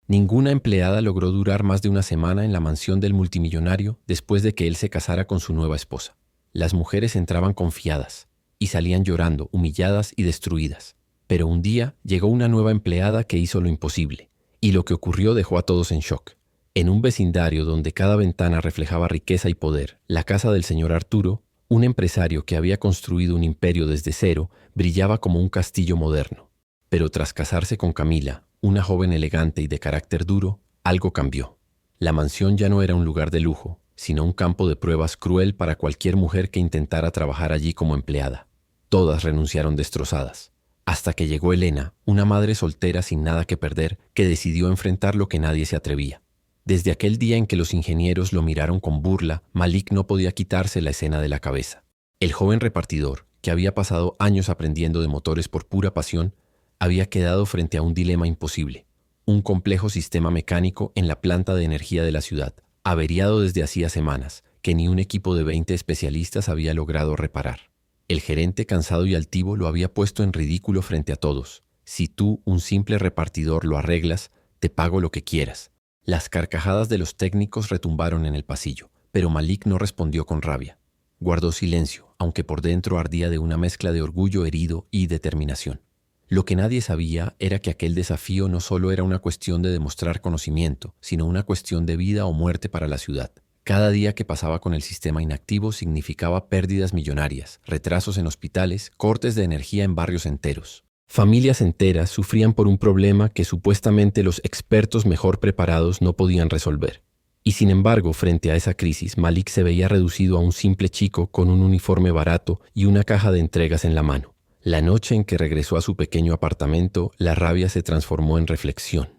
Ninguna empleada logró durar más de una semana en la mansión del multimillonario después de que él se casara con su nueva esposa. Las mujeres entraban confiadas y salían llorando, humilladas y destruidas. Pero un día llegó una nueva empleada que hizo lo imposible, y lo que ocurrió dejó a todos en shock. En un vecindario donde cada ventana reflejaba riqueza y poder, la casa del señor Arturo, un empresario que había construido un imperio desde cero, brillaba como un castillo moderno. Pero tras casarse con Camila, una joven elegante y de carácter duro, algo cambió. La mansión ya no era un lugar de lujo, sino un campo de pruebas cruel para cualquier mujer que intentara trabajar allí como empleada. Todas renunciaron destrozadas. Hasta que llegó Elena, una madre soltera sin nada que perder, que decidió enfrentar lo que nadie se atrevía. Desde aquel día en que los ingenieros lo miraron con burla, Malik no podía quitarse la escena de la cabeza. El joven repartidor, que había pasado años aprendiendo de motores por pura pasión, había quedado frente a un dilema imposible. Un complejo sistema mecánico en la planta de energía de la ciudad, averiado desde hacía semanas, que ni un equipo de 20 especialistas había logrado reparar. El gerente, cansado y altivo, lo había puesto en ridículo frente a todos. Si tú, un simple repartidor, lo arreglas, te pago lo que quieras. Las carcajadas de los técnicos retumbaron en el pasillo, pero Malik no respondió con rabia. Guardó silencio, aunque por dentro ardía de una mezcla de orgullo herido y determinación. Lo que nadie sabía era que aquel desafío no solo era una cuestión de demostrar conocimiento, sino una cuestión de vida o muerte para la ciudad. Cada día que pasaba con el sistema inactivo significaba pérdidas millonarias, retrasos en hospitales, cortes de energía en barrios enteros. Familias enteras sufrían por un problema que supuestamente los expertos mejor preparados no podían resolver. Y sin embargo, frente a esa crisis, Malik se veía reducido a un simple chico con un uniforme barato y una caja de entregas en la mano. La noche en que regresó a su pequeño apartamento, la rabia se transformó en reflexión.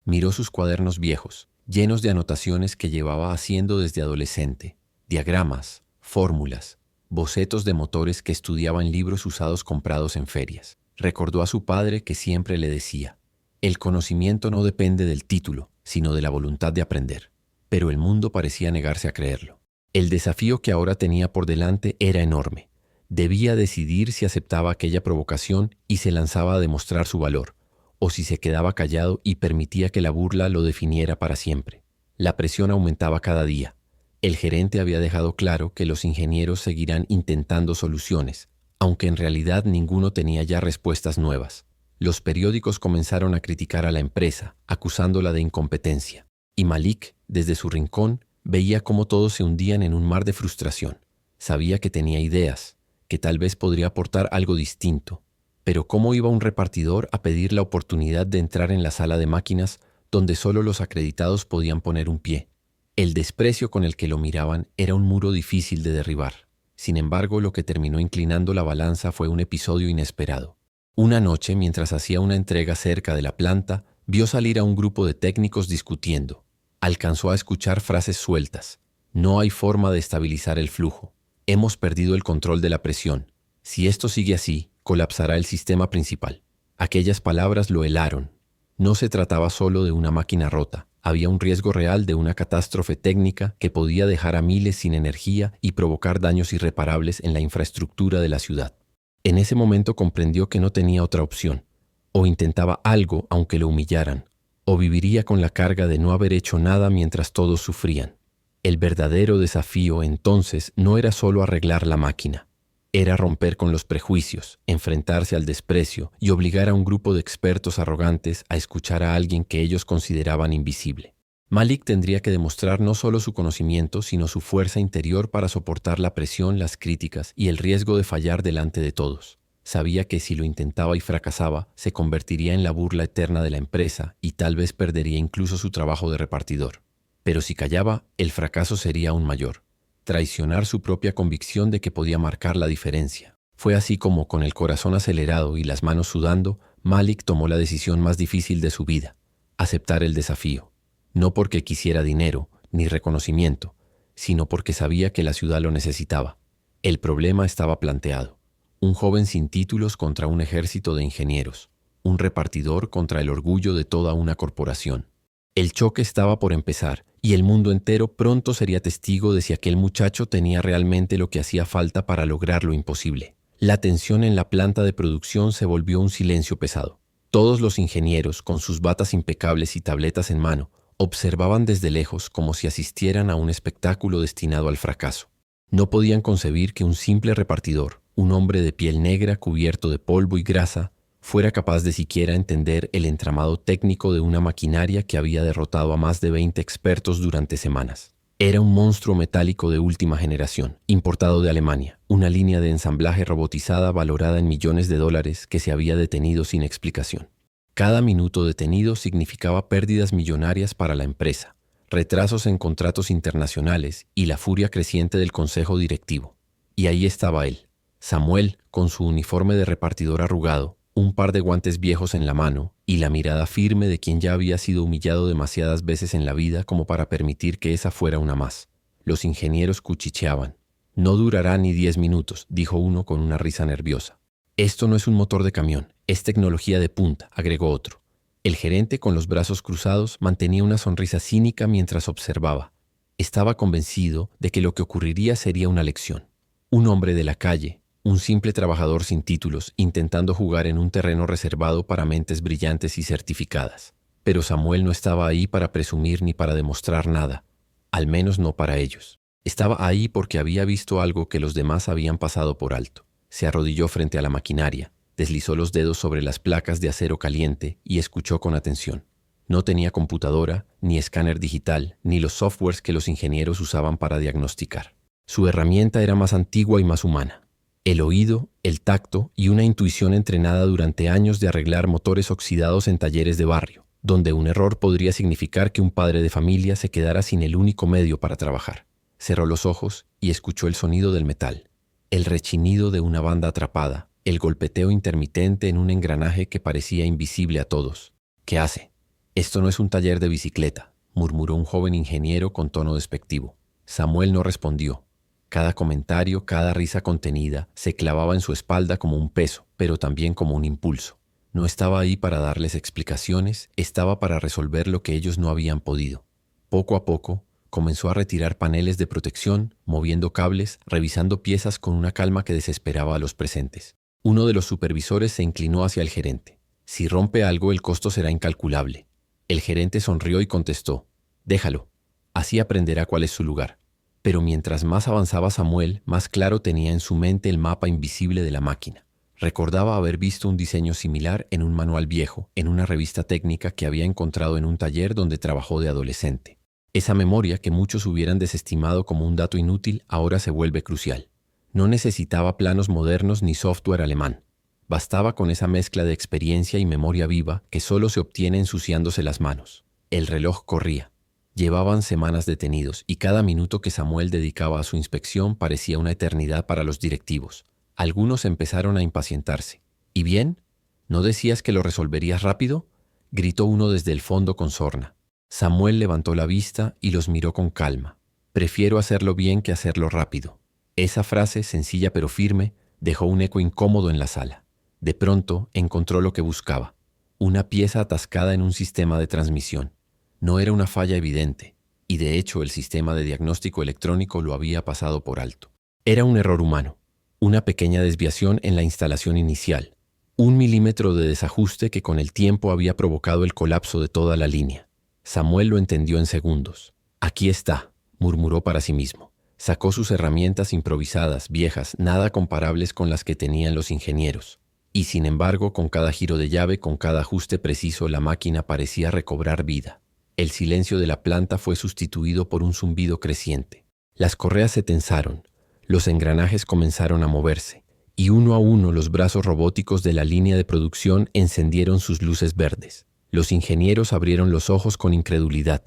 Miró sus cuadernos viejos, llenos de anotaciones que llevaba haciendo desde adolescente, diagramas, fórmulas, bocetos de motores que estudiaba en libros usados comprados en ferias. Recordó a su padre que siempre le decía: el conocimiento no depende del título, sino de la voluntad de aprender. Pero el mundo parecía negarse a creerlo. El desafío que ahora tenía por delante era enorme. Debía decidir si aceptaba aquella provocación y se lanzaba a demostrar su valor, o si se quedaba callado y permitía que la burla lo definiera para siempre. La presión aumentaba cada día. El gerente había dejado claro que los ingenieros seguirán intentando soluciones, aunque en realidad ninguno tenía ya respuestas nuevas. Los periódicos comenzaron a criticar a la empresa, acusándola de incompetencia. Y Malik, desde su rincón, veía cómo todos se hundían en un mar de frustración. Sabía que tenía ideas, que tal vez podría aportar algo distinto. Pero ¿cómo iba un repartidor a pedir la oportunidad de entrar en la sala de máquinas donde solo los acreditados podían poner un pie? El desprecio con el que lo miraban era un muro difícil de derribar. Sin embargo, lo que terminó inclinando la balanza fue un episodio inesperado. Una noche, mientras hacía una entrega cerca de la planta, vio salir a un grupo de técnicos discutiendo. Alcanzó a escuchar frases sueltas. No hay forma de estabilizar el flujo. Hemos perdido el control de la presión. Si esto sigue así, colapsará el sistema principal. Aquellas palabras lo helaron. No se trataba solo de una máquina rota. Había un riesgo real de una catástrofe técnica que podía dejar a miles sin energía y provocar daños irreparables en la infraestructura de la ciudad. En ese momento comprendió que no tenía otra opción. O intentaba algo aunque lo humillaran, o viviría con la carga de no haber hecho nada mientras todos sufrían. El verdadero desafío entonces no era solo arreglar la máquina. Era romper con los prejuicios, enfrentarse al desprecio y obligar a un grupo de expertos arrogantes a escuchar a alguien que ellos consideraban invisible. Malik tendría que demostrar no solo su conocimiento, sino su fuerza interior para soportar la presión, las críticas y el riesgo de fallar delante de todos. Sabía que si lo intentaba y fracasaba, se convertiría en la burla eterna de la empresa y tal vez perdería incluso su trabajo de repartidor. Pero si callaba, el fracaso sería aún mayor. Traicionar su propia convicción de que podía marcar la diferencia. Fue así como, con el corazón acelerado y las manos sudando, Malik tomó la decisión más difícil de su vida: aceptar el desafío. No porque quisiera dinero ni reconocimiento, sino porque sabía que la ciudad lo necesitaba. El problema estaba planteado: un joven sin títulos contra un ejército de ingenieros, un repartidor contra el orgullo de toda una corporación. El choque estaba por empezar, y el mundo entero pronto sería testigo de si aquel muchacho tenía realmente lo que hacía falta para lograr lo imposible. La tensión en la planta de producción se volvió un silencio pesado. Todos los ingenieros, con sus batas impecables y tabletas en mano, observaban desde lejos como si asistieran a un espectáculo destinado al fracaso. No podían concebir que un simple repartidor, un hombre de piel negra cubierto de polvo y grasa, fuera capaz de siquiera entender el entramado técnico de una maquinaria que había derrotado a más de 20 expertos durante semanas. Era un monstruo metálico de última generación, importado de Alemania, una línea de ensamblaje robotizada valorada en millones de dólares que se había detenido sin explicación. Cada minuto detenido significaba pérdidas millonarias para la empresa, retrasos en contratos internacionales y la furia creciente del consejo directivo. Y ahí estaba él, Samuel, con su uniforme de repartidor arrugado, un par de guantes viejos en la mano y la mirada firme de quien ya había sido humillado demasiadas veces en la vida como para permitir que esa fuera una más. Los ingenieros cuchicheaban. «No durará ni 10 minutos», dijo uno con una risa nerviosa. «Esto no es un motor de camión, es tecnología de punta», agregó otro. El gerente, con los brazos cruzados, mantenía una sonrisa cínica mientras observaba. Estaba convencido de que lo que ocurriría sería una lección. Un hombre de la calle, un simple trabajador sin títulos, intentando jugar en un terreno reservado para mentes brillantes y certificadas. Pero Samuel no estaba ahí para presumir ni para demostrar nada, al menos no para ellos. Estaba ahí porque había visto algo que los demás habían pasado por alto. Se arrodilló frente a la maquinaria, deslizó los dedos sobre las placas de acero caliente y escuchó con atención. No tenía computadora, ni escáner digital, ni los softwares que los ingenieros usaban para diagnosticar. Su herramienta era más antigua y más humana. El oído, el tacto y una intuición entrenada durante años de arreglar motores oxidados en talleres de barrio, donde un error podría significar que un padre de familia se quedara sin el único medio para trabajar. Cerró los ojos y escuchó el sonido del metal, el rechinido de una banda atrapada, el golpeteo intermitente en un engranaje que parecía invisible a todos. «¿Qué hace?» «Esto no es un taller de bicicleta», murmuró un joven ingeniero con tono despectivo. Samuel no respondió. Cada comentario, cada risa contenida, se clavaba en su espalda como un peso, pero también como un impulso. No estaba ahí para darles explicaciones, estaba para resolver lo que ellos no habían podido. Poco a poco, comenzó a retirar paneles de protección, moviendo cables, revisando piezas con una calma que desesperaba a los presentes. Uno de los supervisores se inclinó hacia el gerente. «Si rompe algo, el costo será incalculable». El gerente sonrió y contestó: «Déjalo, así aprenderá cuál es su lugar». Pero mientras más avanzaba Samuel, más claro tenía en su mente el mapa invisible de la máquina. Recordaba haber visto un diseño similar en un manual viejo, en una revista técnica que había encontrado en un taller donde trabajó de adolescente. Esa memoria que muchos hubieran desestimado como un dato inútil ahora se vuelve crucial. No necesitaba planos modernos ni software alemán. Bastaba con esa mezcla de experiencia y memoria viva que solo se obtiene ensuciándose las manos. El reloj corría. Llevaban semanas detenidos y cada minuto que Samuel dedicaba a su inspección parecía una eternidad para los directivos. Algunos empezaron a impacientarse. «¿Y bien? ¿No decías que lo resolverías rápido?», gritó uno desde el fondo con sorna. Samuel levantó la vista y los miró con calma. «Prefiero hacerlo bien que hacerlo rápido». Esa frase, sencilla pero firme, dejó un eco incómodo en la sala. De pronto encontró lo que buscaba: una pieza atascada en un sistema de transmisión. No era una falla evidente, y de hecho el sistema de diagnóstico electrónico lo había pasado por alto. Era un error humano, una pequeña desviación en la instalación inicial, 1 milímetro de desajuste que con el tiempo había provocado el colapso de toda la línea. Samuel lo entendió en segundos. «Aquí está», murmuró para sí mismo. Sacó sus herramientas improvisadas, viejas, nada comparables con las que tenían los ingenieros. Y sin embargo, con cada giro de llave, con cada ajuste preciso, la máquina parecía recobrar vida. El silencio de la planta fue sustituido por un zumbido creciente. Las correas se tensaron, los engranajes comenzaron a moverse, y uno a uno los brazos robóticos de la línea de producción encendieron sus luces verdes. Los ingenieros abrieron los ojos con incredulidad.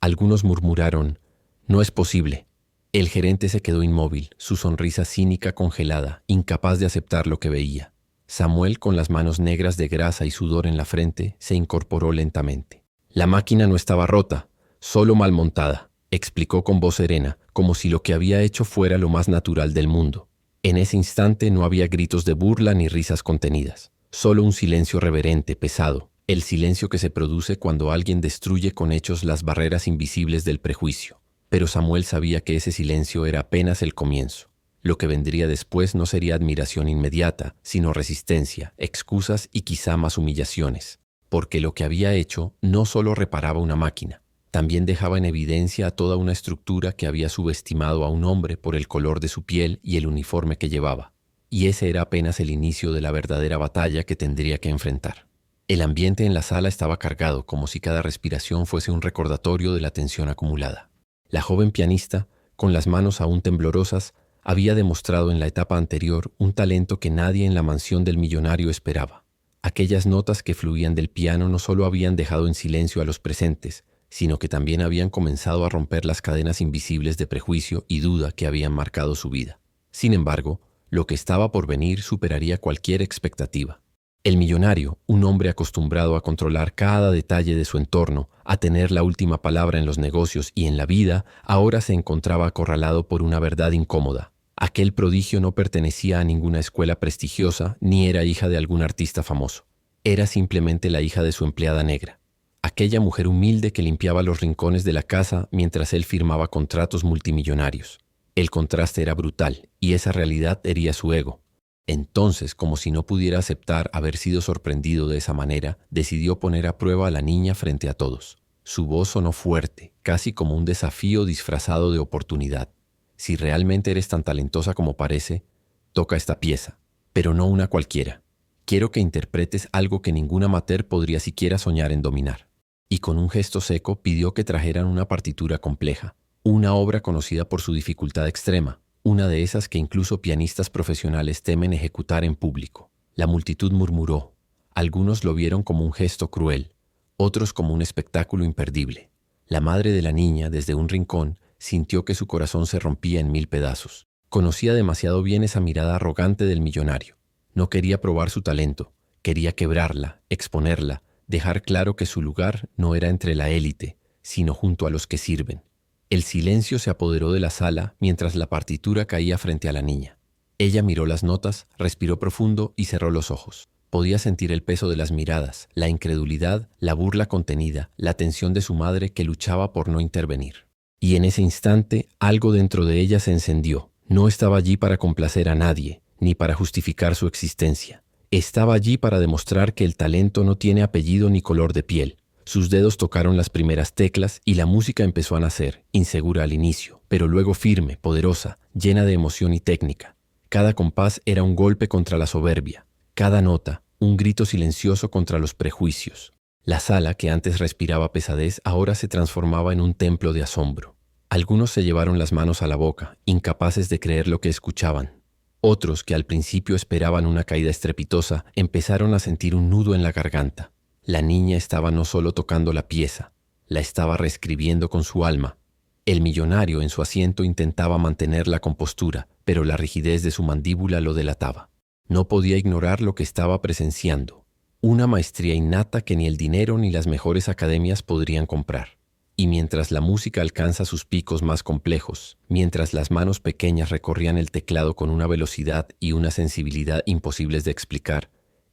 Algunos murmuraron: «No es posible». El gerente se quedó inmóvil, su sonrisa cínica congelada, incapaz de aceptar lo que veía. Samuel, con las manos negras de grasa y sudor en la frente, se incorporó lentamente. «La máquina no estaba rota, solo mal montada», explicó con voz serena, como si lo que había hecho fuera lo más natural del mundo. En ese instante no había gritos de burla ni risas contenidas, solo un silencio reverente, pesado, el silencio que se produce cuando alguien destruye con hechos las barreras invisibles del prejuicio. Pero Samuel sabía que ese silencio era apenas el comienzo. Lo que vendría después no sería admiración inmediata, sino resistencia, excusas y quizá más humillaciones, porque lo que había hecho no solo reparaba una máquina, también dejaba en evidencia a toda una estructura que había subestimado a un hombre por el color de su piel y el uniforme que llevaba. Y ese era apenas el inicio de la verdadera batalla que tendría que enfrentar. El ambiente en la sala estaba cargado, como si cada respiración fuese un recordatorio de la tensión acumulada. La joven pianista, con las manos aún temblorosas, había demostrado en la etapa anterior un talento que nadie en la mansión del millonario esperaba. Aquellas notas que fluían del piano no solo habían dejado en silencio a los presentes, sino que también habían comenzado a romper las cadenas invisibles de prejuicio y duda que habían marcado su vida. Sin embargo, lo que estaba por venir superaría cualquier expectativa. El millonario, un hombre acostumbrado a controlar cada detalle de su entorno, a tener la última palabra en los negocios y en la vida, ahora se encontraba acorralado por una verdad incómoda. Aquel prodigio no pertenecía a ninguna escuela prestigiosa ni era hija de algún artista famoso. Era simplemente la hija de su empleada negra. Aquella mujer humilde que limpiaba los rincones de la casa mientras él firmaba contratos multimillonarios. El contraste era brutal y esa realidad hería su ego. Entonces, como si no pudiera aceptar haber sido sorprendido de esa manera, decidió poner a prueba a la niña frente a todos. Su voz sonó fuerte, casi como un desafío disfrazado de oportunidad. Si realmente eres tan talentosa como parece, toca esta pieza, pero no una cualquiera. Quiero que interpretes algo que ningún amateur podría siquiera soñar en dominar. Y con un gesto seco pidió que trajeran una partitura compleja, una obra conocida por su dificultad extrema, una de esas que incluso pianistas profesionales temen ejecutar en público. La multitud murmuró. Algunos lo vieron como un gesto cruel, otros como un espectáculo imperdible. La madre de la niña, desde un rincón, sintió que su corazón se rompía en 1000 pedazos. Conocía demasiado bien esa mirada arrogante del millonario. No quería probar su talento, quería quebrarla, exponerla, dejar claro que su lugar no era entre la élite, sino junto a los que sirven. El silencio se apoderó de la sala mientras la partitura caía frente a la niña. Ella miró las notas, respiró profundo y cerró los ojos. Podía sentir el peso de las miradas, la incredulidad, la burla contenida, la tensión de su madre que luchaba por no intervenir. Y en ese instante, algo dentro de ella se encendió. No estaba allí para complacer a nadie, ni para justificar su existencia. Estaba allí para demostrar que el talento no tiene apellido ni color de piel. Sus dedos tocaron las primeras teclas y la música empezó a nacer, insegura al inicio, pero luego firme, poderosa, llena de emoción y técnica. Cada compás era un golpe contra la soberbia, cada nota, un grito silencioso contra los prejuicios. La sala, que antes respiraba pesadez, ahora se transformaba en un templo de asombro. Algunos se llevaron las manos a la boca, incapaces de creer lo que escuchaban. Otros, que al principio esperaban una caída estrepitosa, empezaron a sentir un nudo en la garganta. La niña estaba no solo tocando la pieza, la estaba reescribiendo con su alma. El millonario en su asiento intentaba mantener la compostura, pero la rigidez de su mandíbula lo delataba. No podía ignorar lo que estaba presenciando, una maestría innata que ni el dinero ni las mejores academias podrían comprar. Y mientras la música alcanza sus picos más complejos, mientras las manos pequeñas recorrían el teclado con una velocidad y una sensibilidad imposibles de explicar,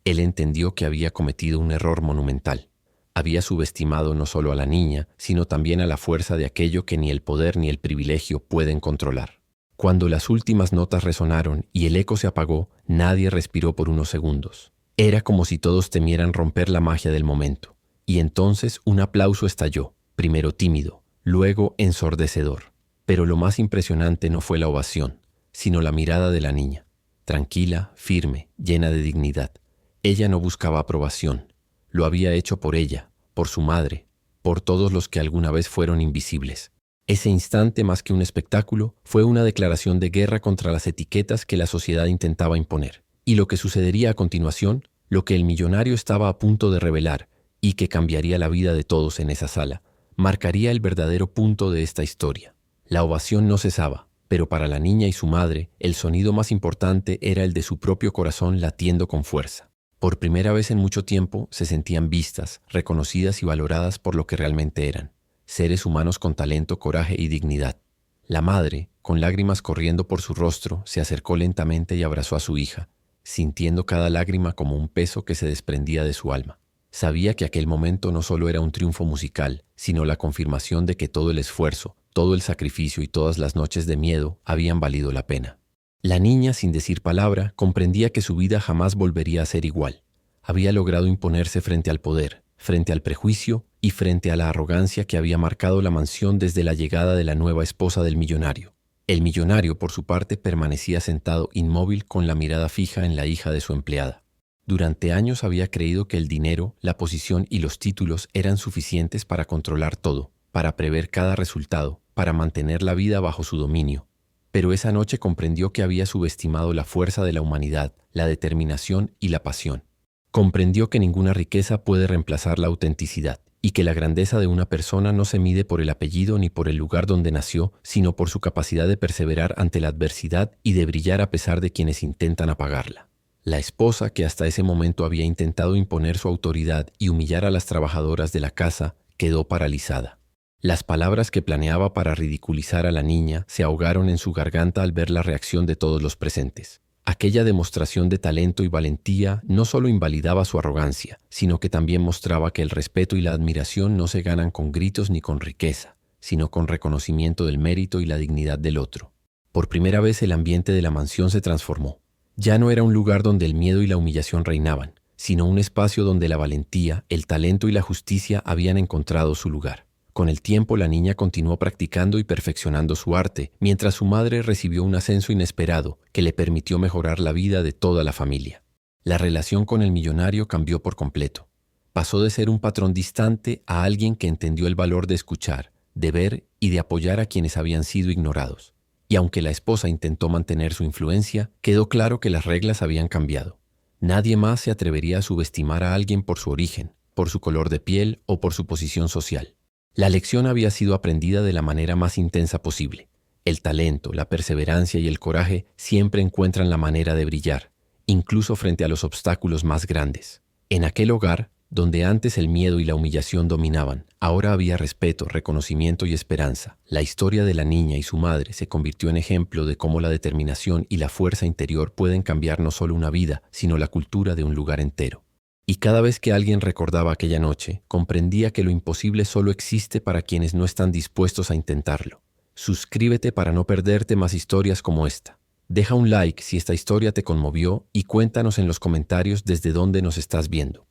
él entendió que había cometido un error monumental. Había subestimado no solo a la niña, sino también a la fuerza de aquello que ni el poder ni el privilegio pueden controlar. Cuando las últimas notas resonaron y el eco se apagó, nadie respiró por unos segundos. Era como si todos temieran romper la magia del momento. Y entonces un aplauso estalló, primero tímido, luego ensordecedor. Pero lo más impresionante no fue la ovación, sino la mirada de la niña, tranquila, firme, llena de dignidad. Ella no buscaba aprobación, lo había hecho por ella, por su madre, por todos los que alguna vez fueron invisibles. Ese instante, más que un espectáculo, fue una declaración de guerra contra las etiquetas que la sociedad intentaba imponer. Y lo que sucedería a continuación, lo que el millonario estaba a punto de revelar, y que cambiaría la vida de todos en esa sala, marcaría el verdadero punto de esta historia. La ovación no cesaba, pero para la niña y su madre, el sonido más importante era el de su propio corazón latiendo con fuerza. Por primera vez en mucho tiempo se sentían vistas, reconocidas y valoradas por lo que realmente eran, seres humanos con talento, coraje y dignidad. La madre, con lágrimas corriendo por su rostro, se acercó lentamente y abrazó a su hija, sintiendo cada lágrima como un peso que se desprendía de su alma. Sabía que aquel momento no solo era un triunfo musical, sino la confirmación de que todo el esfuerzo, todo el sacrificio y todas las noches de miedo habían valido la pena. La niña, sin decir palabra, comprendía que su vida jamás volvería a ser igual. Había logrado imponerse frente al poder, frente al prejuicio y frente a la arrogancia que había marcado la mansión desde la llegada de la nueva esposa del millonario. El millonario, por su parte, permanecía sentado inmóvil con la mirada fija en la hija de su empleada. Durante años había creído que el dinero, la posición y los títulos eran suficientes para controlar todo, para prever cada resultado, para mantener la vida bajo su dominio. Pero esa noche comprendió que había subestimado la fuerza de la humanidad, la determinación y la pasión. Comprendió que ninguna riqueza puede reemplazar la autenticidad y que la grandeza de una persona no se mide por el apellido ni por el lugar donde nació, sino por su capacidad de perseverar ante la adversidad y de brillar a pesar de quienes intentan apagarla. La esposa, que hasta ese momento había intentado imponer su autoridad y humillar a las trabajadoras de la casa, quedó paralizada. Las palabras que planeaba para ridiculizar a la niña se ahogaron en su garganta al ver la reacción de todos los presentes. Aquella demostración de talento y valentía no solo invalidaba su arrogancia, sino que también mostraba que el respeto y la admiración no se ganan con gritos ni con riqueza, sino con reconocimiento del mérito y la dignidad del otro. Por primera vez el ambiente de la mansión se transformó. Ya no era un lugar donde el miedo y la humillación reinaban, sino un espacio donde la valentía, el talento y la justicia habían encontrado su lugar. Con el tiempo, la niña continuó practicando y perfeccionando su arte, mientras su madre recibió un ascenso inesperado que le permitió mejorar la vida de toda la familia. La relación con el millonario cambió por completo. Pasó de ser un patrón distante a alguien que entendió el valor de escuchar, de ver y de apoyar a quienes habían sido ignorados. Y aunque la esposa intentó mantener su influencia, quedó claro que las reglas habían cambiado. Nadie más se atrevería a subestimar a alguien por su origen, por su color de piel o por su posición social. La lección había sido aprendida de la manera más intensa posible. El talento, la perseverancia y el coraje siempre encuentran la manera de brillar, incluso frente a los obstáculos más grandes. En aquel hogar, donde antes el miedo y la humillación dominaban, ahora había respeto, reconocimiento y esperanza. La historia de la niña y su madre se convirtió en ejemplo de cómo la determinación y la fuerza interior pueden cambiar no solo una vida, sino la cultura de un lugar entero. Y cada vez que alguien recordaba aquella noche, comprendía que lo imposible solo existe para quienes no están dispuestos a intentarlo. Suscríbete para no perderte más historias como esta. Deja un like si esta historia te conmovió y cuéntanos en los comentarios desde dónde nos estás viendo.